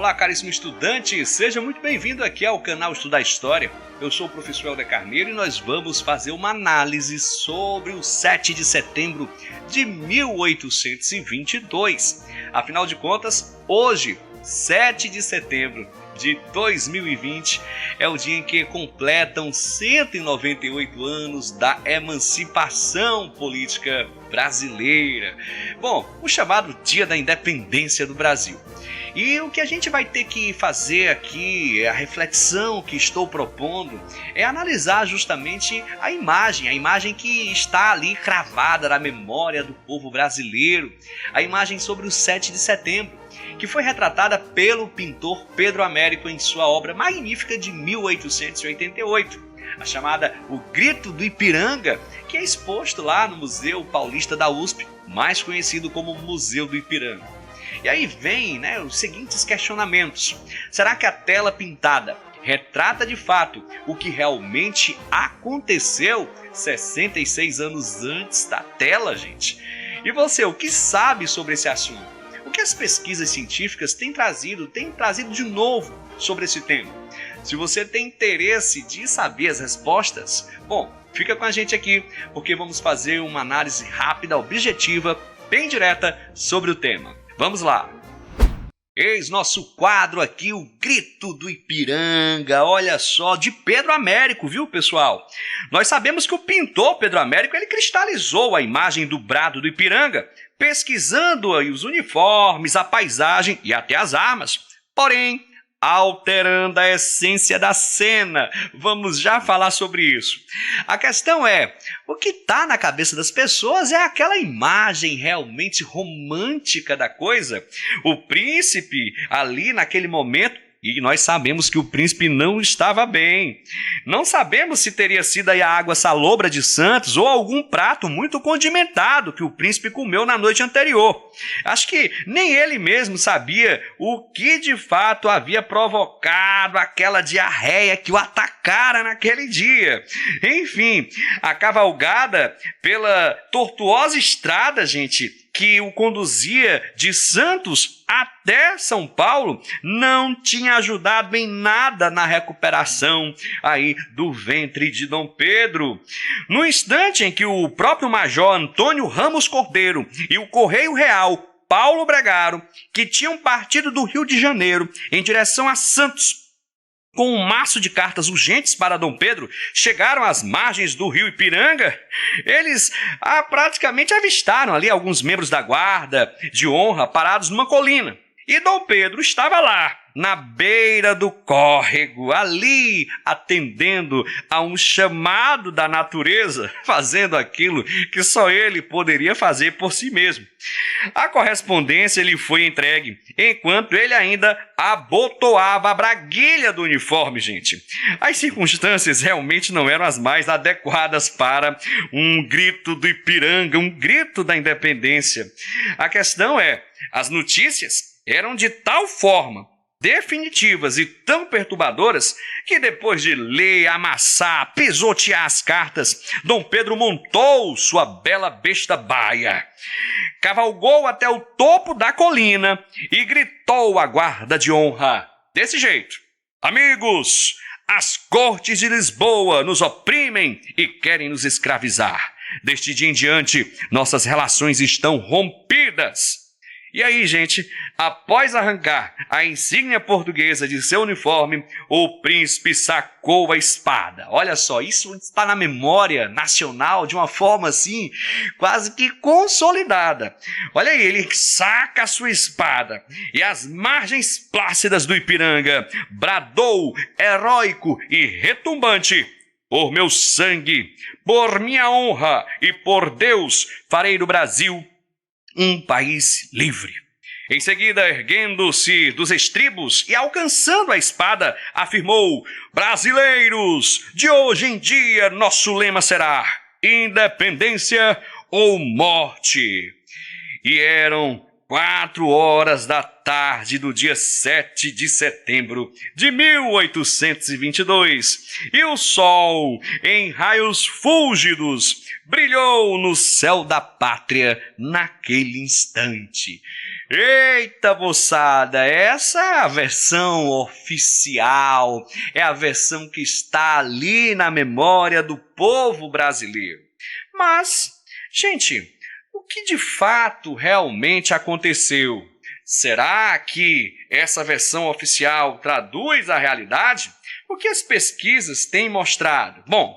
Olá, caríssimo estudante, seja muito bem-vindo aqui ao canal Estudar História. Eu sou o professor Helder Carneiro e nós vamos fazer uma análise sobre o 7 de setembro de 1822. Afinal de contas, hoje, 7 de setembro de 2020, é o dia em que completam 198 anos da emancipação política brasileira. Bom, o chamado Dia da Independência do Brasil. E o que a gente vai ter que fazer aqui, a reflexão que estou propondo, é analisar justamente a imagem que está ali cravada na memória do povo brasileiro, a imagem sobre o 7 de setembro, que foi retratada pelo pintor Pedro Américo em sua obra magnífica de 1888, a chamada O Grito do Ipiranga, que é exposto lá no Museu Paulista da USP, mais conhecido como Museu do Ipiranga. E aí vem, os seguintes questionamentos. Será que a tela pintada retrata de fato o que realmente aconteceu 66 anos antes da tela, gente? E você, o que sabe sobre esse assunto? O que as pesquisas científicas têm trazido de novo sobre esse tema? Se você tem interesse de saber as respostas, bom, fica com a gente aqui, porque vamos fazer uma análise rápida, objetiva, bem direta sobre o tema. Vamos lá! Eis nosso quadro aqui, o Grito do Ipiranga, olha só, de Pedro Américo, viu, pessoal? Nós sabemos que o pintor Pedro Américo, ele cristalizou a imagem do brado do Ipiranga, pesquisando aí os uniformes, a paisagem e até as armas. Porém, alterando a essência da cena. Vamos já falar sobre isso. A questão é, o que está na cabeça das pessoas é aquela imagem realmente romântica da coisa. O príncipe ali naquele momento, e nós sabemos que o príncipe não estava bem. Não sabemos se teria sido aí a água salobra de Santos ou algum prato muito condimentado que o príncipe comeu na noite anterior. Acho que nem ele mesmo sabia o que de fato havia provocado aquela diarreia que o atacara naquele dia. Enfim, a cavalgada pela tortuosa estrada, gente, que o conduzia de Santos até São Paulo, não tinha ajudado em nada na recuperação aí do ventre de Dom Pedro. No instante em que o próprio Major Antônio Ramos Cordeiro e o Correio Real Paulo Bregaro, que tinham partido do Rio de Janeiro em direção a Santos, com um maço de cartas urgentes para Dom Pedro, chegaram às margens do rio Ipiranga, eles praticamente avistaram ali alguns membros da guarda de honra parados numa colina. E Dom Pedro estava lá, na beira do córrego, ali atendendo a um chamado da natureza, fazendo aquilo que só ele poderia fazer por si mesmo. A correspondência lhe foi entregue, enquanto ele ainda abotoava a braguilha do uniforme, gente. As circunstâncias realmente não eram as mais adequadas para um grito do Ipiranga, um grito da independência. A questão é, as notícias eram de tal forma definitivas e tão perturbadoras que depois de ler, amassar, pisotear as cartas, Dom Pedro montou sua bela besta baia, cavalgou até o topo da colina e gritou à guarda de honra desse jeito: amigos, as cortes de Lisboa nos oprimem e querem nos escravizar. Deste dia em diante, nossas relações estão rompidas. E aí, gente, após arrancar a insígnia portuguesa de seu uniforme, o príncipe sacou a espada. Olha só, isso está na memória nacional de uma forma assim, quase que consolidada. Olha aí, ele saca a sua espada e às margens plácidas do Ipiranga bradou, heróico e retumbante: por meu sangue, por minha honra e por Deus, farei do Brasil um país livre. Em seguida, erguendo-se dos estribos e alcançando a espada, afirmou: brasileiros, de hoje em dia nosso lema será independência ou morte. E eram 4 horas da tarde do dia 7 de setembro de 1822, e o sol, em raios fúlgidos, brilhou no céu da pátria naquele instante. Eita, moçada, essa é a versão oficial, é a versão que está ali na memória do povo brasileiro. Mas, gente, o que de fato realmente aconteceu? Será que essa versão oficial traduz a realidade? O que as pesquisas têm mostrado? Bom,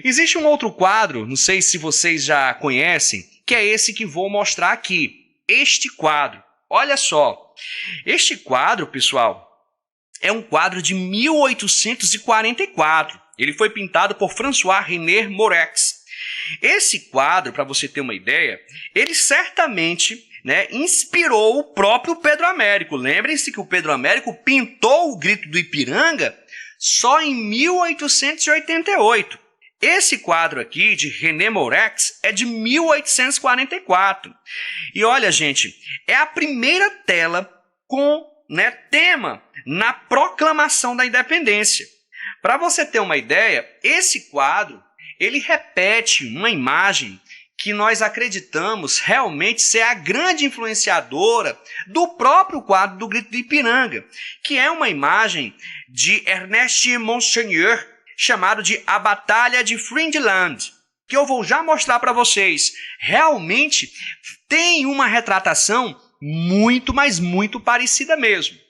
existe um outro quadro, não sei se vocês já conhecem, que é esse que vou mostrar aqui. Este quadro, olha só. Este quadro, pessoal, é um quadro de 1844. Ele foi pintado por François-René Morex. Esse quadro, para você ter uma ideia, ele certamente, inspirou o próprio Pedro Américo. Lembrem-se que o Pedro Américo pintou o Grito do Ipiranga só em 1888. Esse quadro aqui, de René Morex, é de 1844. E olha, gente, é a primeira tela com tema na proclamação da independência. Para você ter uma ideia, esse quadro ele repete uma imagem que nós acreditamos realmente ser a grande influenciadora do próprio quadro do Grito do Ipiranga, que é uma imagem de Ernest Monseigneur, chamado de A Batalha de Friedland, que eu vou já mostrar para vocês. Realmente tem uma retratação muito, mas muito parecida mesmo.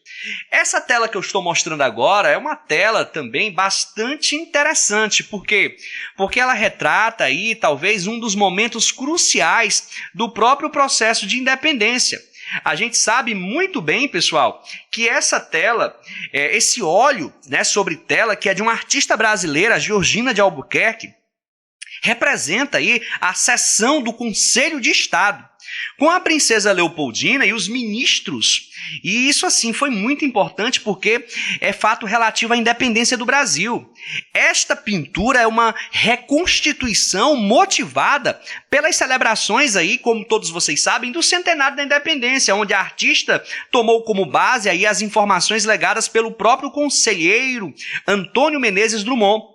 Essa tela que eu estou mostrando agora é uma tela também bastante interessante. Por quê? Porque ela retrata aí talvez um dos momentos cruciais do próprio processo de independência. A gente sabe muito bem, pessoal, que essa tela, esse óleo sobre tela, que é de uma artista brasileira, Georgina de Albuquerque, representa aí a sessão do Conselho de Estado, com a princesa Leopoldina e os ministros. E isso, assim, foi muito importante porque é fato relativo à independência do Brasil. Esta pintura é uma reconstituição motivada pelas celebrações aí, como todos vocês sabem, do centenário da independência, onde a artista tomou como base aí as informações legadas pelo próprio conselheiro Antônio Menezes Drummond.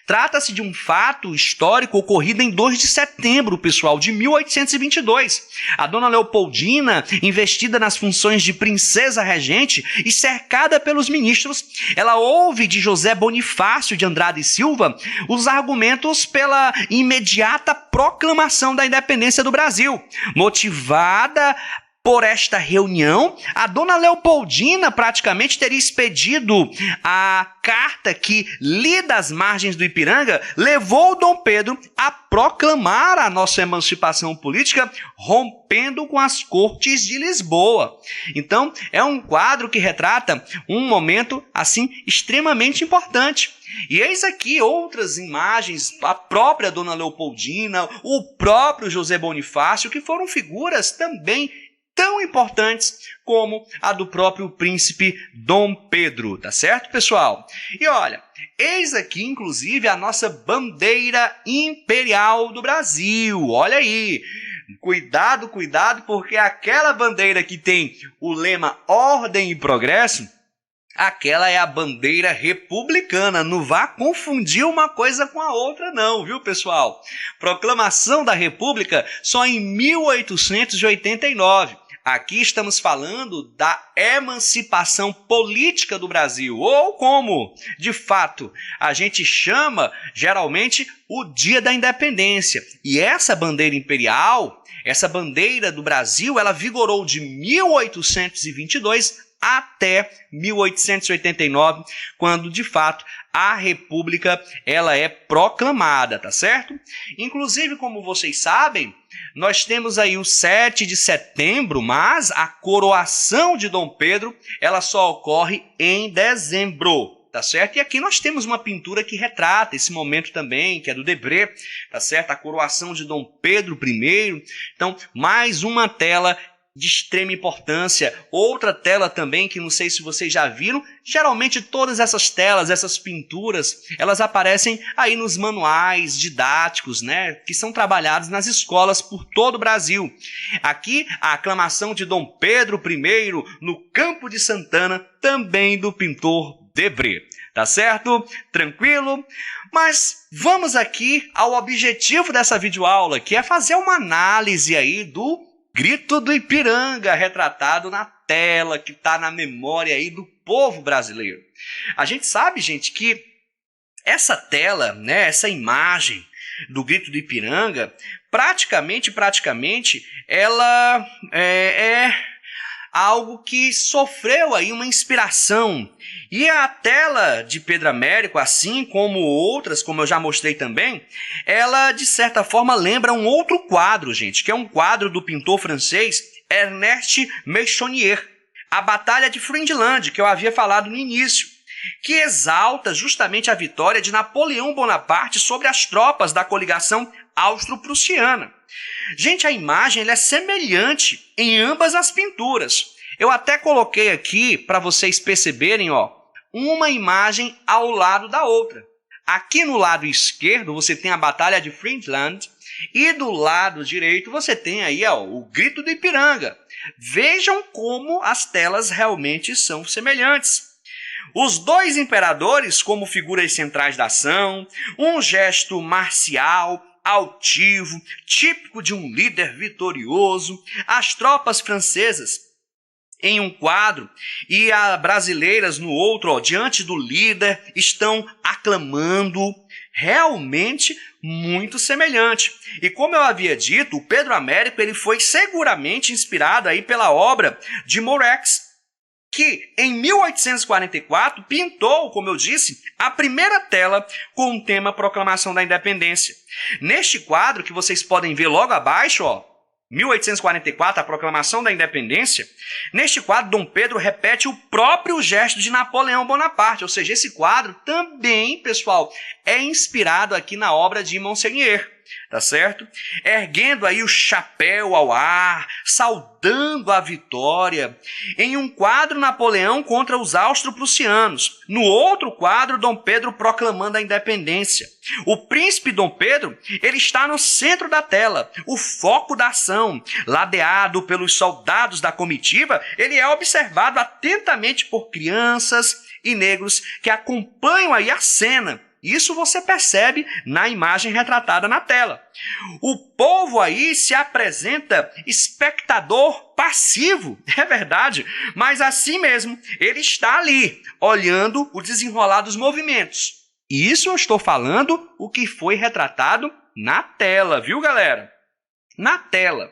Trata-se de um fato histórico ocorrido em 2 de setembro, pessoal, de 1822. A dona Leopoldina, investida nas funções de princesa regente e cercada pelos ministros, ela ouve de José Bonifácio de Andrade e Silva os argumentos pela imediata proclamação da independência do Brasil. Motivada por esta reunião, a dona Leopoldina praticamente teria expedido a carta que, lida às margens do Ipiranga, levou Dom Pedro a proclamar a nossa emancipação política, rompendo com as cortes de Lisboa. Então, é um quadro que retrata um momento, assim, extremamente importante. E eis aqui outras imagens, a própria dona Leopoldina, o próprio José Bonifácio, que foram figuras também tão importantes como a do próprio príncipe Dom Pedro, tá certo, pessoal? E olha, eis aqui, inclusive, a nossa bandeira imperial do Brasil, olha aí. Cuidado, cuidado, porque aquela bandeira que tem o lema Ordem e Progresso, aquela é a bandeira republicana. Não vá confundir uma coisa com a outra não, viu, pessoal? Proclamação da República só em 1889. Aqui estamos falando da emancipação política do Brasil, ou como, de fato, a gente chama, geralmente, o Dia da Independência. E essa bandeira imperial, essa bandeira do Brasil, ela vigorou de 1822 até 1889, quando, de fato, a República ela é proclamada, tá certo? Inclusive, como vocês sabem, nós temos aí o 7 de setembro, mas a coroação de Dom Pedro, ela só ocorre em dezembro, tá certo? E aqui nós temos uma pintura que retrata esse momento também, que é do Debré, tá certo? A coroação de Dom Pedro I. Então, mais uma tela de extrema importância. Outra tela também, que não sei se vocês já viram, geralmente todas essas telas, essas pinturas, elas aparecem aí nos manuais didáticos, né, que são trabalhados nas escolas por todo o Brasil. Aqui, a aclamação de Dom Pedro I no Campo de Santana, também do pintor Debré. Tá certo? Tranquilo? Mas vamos aqui ao objetivo dessa videoaula, que é fazer uma análise aí do Grito do Ipiranga, retratado na tela, que está na memória aí do povo brasileiro. A gente sabe, gente, que essa tela, né, essa imagem do Grito do Ipiranga, praticamente, ela é algo que sofreu aí uma inspiração. E a tela de Pedro Américo, assim como outras, como eu já mostrei também, ela de certa forma lembra um outro quadro, gente, que é um quadro do pintor francês Ernest Meissonier, A Batalha de Friedland, que eu havia falado no início, que exalta justamente a vitória de Napoleão Bonaparte sobre as tropas da coligação austro-prussiana. Gente, a imagem ela é semelhante em ambas as pinturas. Eu até coloquei aqui para vocês perceberem, ó, uma imagem ao lado da outra. Aqui no lado esquerdo você tem a Batalha de Friedland e do lado direito você tem aí, ó, o Grito do Ipiranga. Vejam como as telas realmente são semelhantes. Os dois imperadores como figuras centrais da ação, um gesto marcial, altivo, típico de um líder vitorioso, as tropas francesas em um quadro e as brasileiras no outro, ó, diante do líder, estão aclamando, realmente muito semelhante. E como eu havia dito, o Pedro Américo ele foi seguramente inspirado aí pela obra de Mourex, que em 1844 pintou, como eu disse, a primeira tela com o tema Proclamação da Independência. Neste quadro, que vocês podem ver logo abaixo, ó, 1844, a Proclamação da Independência, neste quadro Dom Pedro repete o próprio gesto de Napoleão Bonaparte, ou seja, esse quadro também, pessoal, é inspirado aqui na obra de Meissonier, tá certo? Erguendo aí o chapéu ao ar, saudando a vitória. Em um quadro, Napoleão contra os austro-prussianos. No outro quadro, Dom Pedro proclamando a independência. O príncipe Dom Pedro, ele está no centro da tela, o foco da ação. Ladeado pelos soldados da comitiva, ele é observado atentamente por crianças e negros que acompanham aí a cena. Isso você percebe na imagem retratada na tela. O povo aí se apresenta espectador passivo, é verdade, mas assim mesmo, ele está ali, olhando o desenrolar dos movimentos. E isso eu estou falando o que foi retratado na tela, viu, galera? Na tela.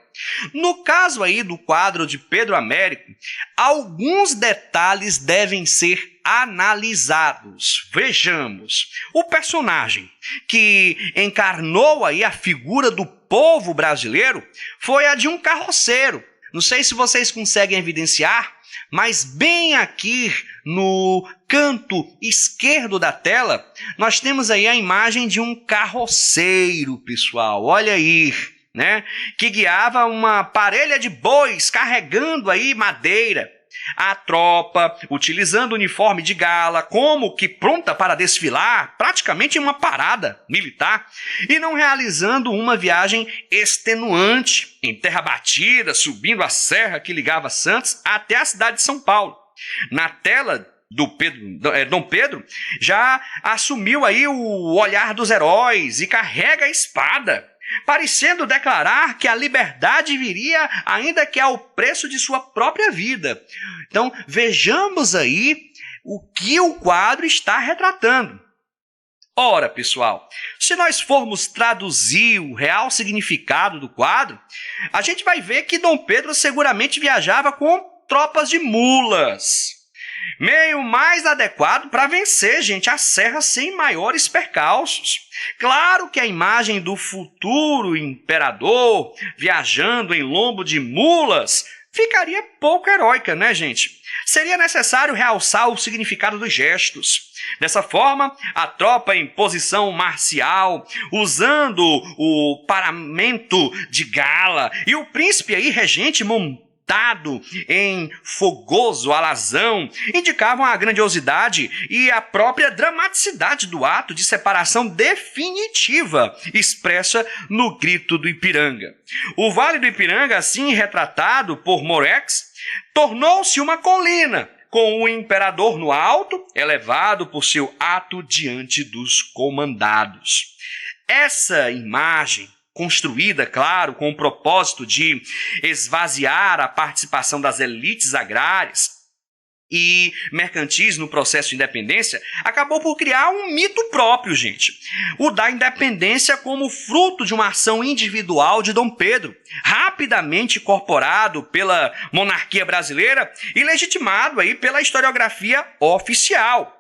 No caso aí do quadro de Pedro Américo, alguns detalhes devem ser analisados. Vejamos. O personagem que encarnou aí a figura do povo brasileiro foi a de um carroceiro. Não sei se vocês conseguem evidenciar, mas bem aqui no canto esquerdo da tela, nós temos aí a imagem de um carroceiro, pessoal. Olha aí, né? Que guiava uma parelha de bois carregando aí madeira. A tropa, utilizando o uniforme de gala, como que pronta para desfilar, praticamente em uma parada militar, e não realizando uma viagem extenuante, em terra batida, subindo a serra que ligava Santos até a cidade de São Paulo. Na tela Dom Pedro já assumiu aí o olhar dos heróis e carrega a espada, parecendo declarar que a liberdade viria ainda que ao preço de sua própria vida. Então, vejamos aí o que o quadro está retratando. Ora, pessoal, se nós formos traduzir o real significado do quadro, a gente vai ver que Dom Pedro seguramente viajava com tropas de mulas. Meio mais adequado para vencer, gente, a serra sem maiores percalços. Claro que a imagem do futuro imperador viajando em lombo de mulas ficaria pouco heróica, né, gente? Seria necessário realçar o significado dos gestos. Dessa forma, a tropa em posição marcial, usando o paramento de gala, e o príncipe aí regente montado em fogoso alazão, indicavam a grandiosidade e a própria dramaticidade do ato de separação definitiva expressa no Grito do Ipiranga. O Vale do Ipiranga, assim retratado por Morex, tornou-se uma colina, com o imperador no alto, elevado por seu ato diante dos comandados. Essa imagem, construída, claro, com o propósito de esvaziar a participação das elites agrárias e mercantis no processo de independência, acabou por criar um mito próprio, gente. O da independência como fruto de uma ação individual de Dom Pedro, rapidamente incorporado pela monarquia brasileira e legitimado aí pela historiografia oficial.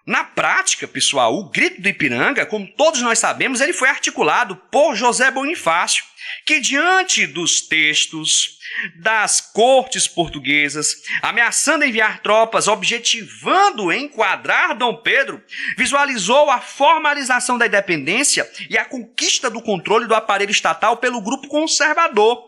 Na prática, pessoal, o Grito do Ipiranga, como todos nós sabemos, ele foi articulado por José Bonifácio, que diante dos textos das cortes portuguesas, ameaçando enviar tropas, objetivando enquadrar Dom Pedro, visualizou a formalização da independência e a conquista do controle do aparelho estatal pelo grupo conservador.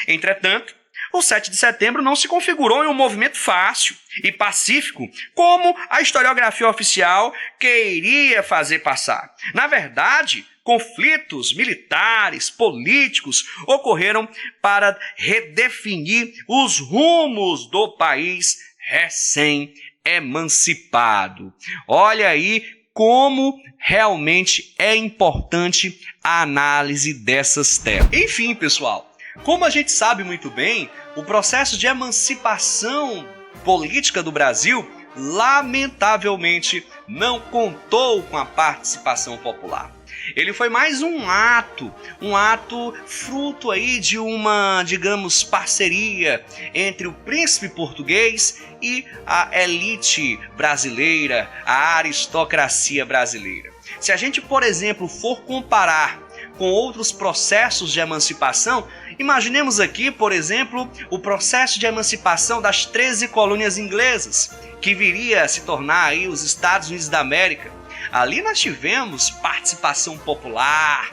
Entretanto, o 7 de setembro não se configurou em um movimento fácil e pacífico, como a historiografia oficial queria fazer passar. Na verdade, conflitos militares, políticos ocorreram para redefinir os rumos do país recém-emancipado. Olha aí como realmente é importante a análise dessas telas. Enfim, pessoal, como a gente sabe muito bem, o processo de emancipação política do Brasil, lamentavelmente, não contou com a participação popular. Ele foi mais um ato fruto aí de uma, digamos, parceria entre o príncipe português e a elite brasileira, a aristocracia brasileira. Se a gente, por exemplo, for comparar com outros processos de emancipação, imaginemos aqui, por exemplo, o processo de emancipação das 13 colônias inglesas, que viria a se tornar aí os Estados Unidos da América. Ali nós tivemos participação popular,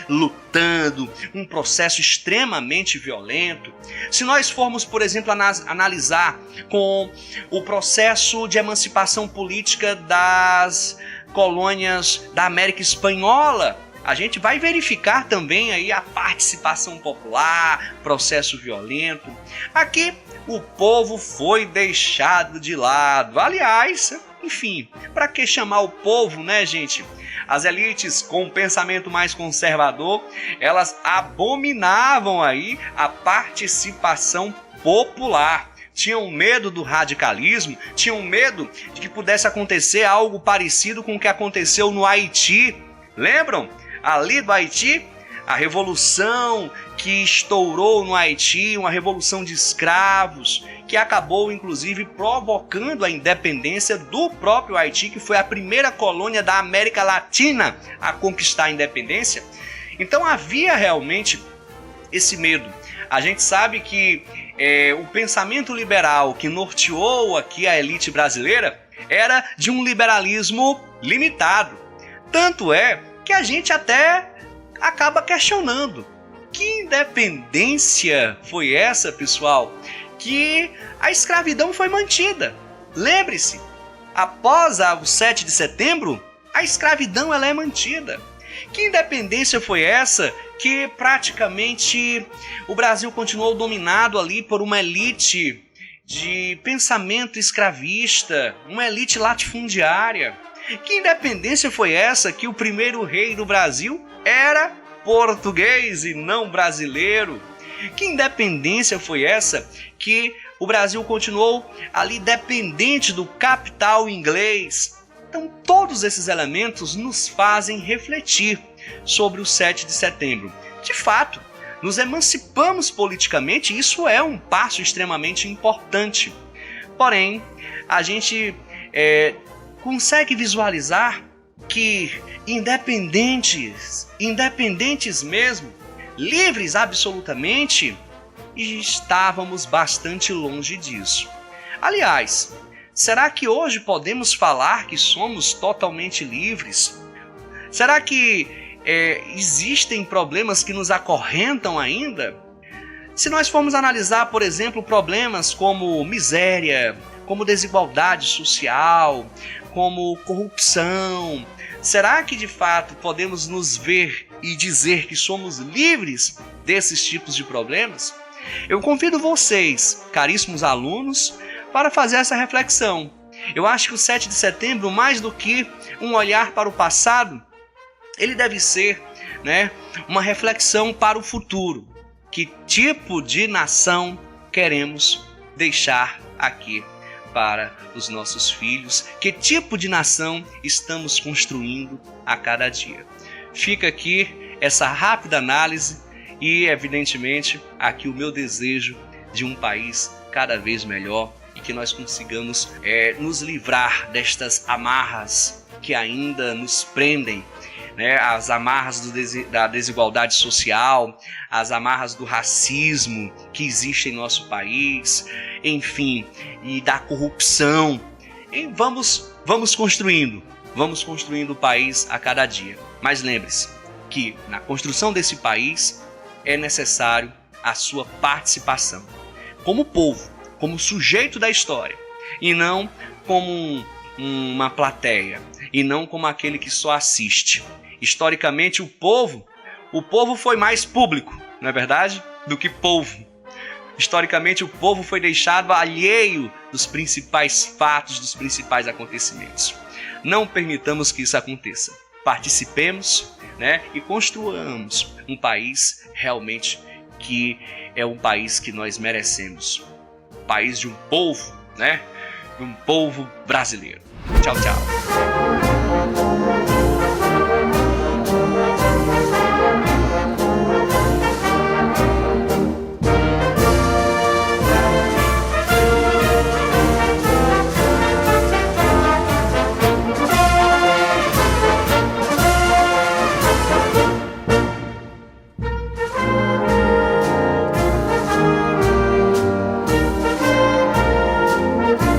lutando, um processo extremamente violento. Se nós formos, por exemplo, analisar com o processo de emancipação política das colônias da América Espanhola, a gente vai verificar também aí a participação popular, processo violento. Aqui o povo foi deixado de lado. Aliás, enfim, para que chamar o povo, né, gente? As elites com um pensamento mais conservador, elas abominavam aí a participação popular. Tinham medo do radicalismo, tinham medo de que pudesse acontecer algo parecido com o que aconteceu no Haiti. Lembram? Ali do Haiti, a revolução que estourou no Haiti, uma revolução de escravos, que acabou inclusive provocando a independência do próprio Haiti, que foi a primeira colônia da América Latina a conquistar a independência. Então havia realmente esse medo. A gente sabe que o pensamento liberal que norteou aqui a elite brasileira era de um liberalismo limitado. Tanto é que a gente até acaba questionando. Que independência foi essa, pessoal? Que a escravidão foi mantida. Lembre-se, após o 7 de setembro, a escravidão ela é mantida. Que independência foi essa que praticamente o Brasil continuou dominado ali por uma elite de pensamento escravista, uma elite latifundiária? Que independência foi essa que o primeiro rei do Brasil era português e não brasileiro? Que independência foi essa que o Brasil continuou ali dependente do capital inglês? Então, todos esses elementos nos fazem refletir sobre o 7 de setembro. De fato, nos emancipamos politicamente e isso é um passo extremamente importante. Porém, a gente consegue visualizar que independentes mesmo, livres absolutamente, estávamos bastante longe disso. Aliás, será que hoje podemos falar que somos totalmente livres? Será que existem problemas que nos acorrentam ainda? Se nós formos analisar, por exemplo, problemas como miséria, como desigualdade social, como corrupção, será que de fato podemos nos ver e dizer que somos livres desses tipos de problemas? Eu convido vocês, caríssimos alunos, para fazer essa reflexão. Eu acho que o 7 de setembro, mais do que um olhar para o passado, ele deve ser, uma reflexão para o futuro. Que tipo de nação queremos deixar aqui para os nossos filhos? Que tipo de nação estamos construindo a cada dia? Fica aqui essa rápida análise e, evidentemente, aqui o meu desejo de um país cada vez melhor e que nós consigamos nos livrar destas amarras que ainda nos prendem, as amarras da desigualdade social, as amarras do racismo que existe em nosso país, enfim, e da corrupção. E vamos construindo o país a cada dia. Mas lembre-se que na construção desse país é necessário a sua participação, como povo, como sujeito da história, e não como uma plateia, e não como aquele que só assiste. Historicamente, o povo foi mais público, não é verdade? Do que polvo. Historicamente, o povo foi deixado alheio dos principais fatos, dos principais acontecimentos. Não permitamos que isso aconteça. Participemos, e construamos um país realmente que é um país que nós merecemos. Um país de um povo, de um povo brasileiro. Tchau, tchau.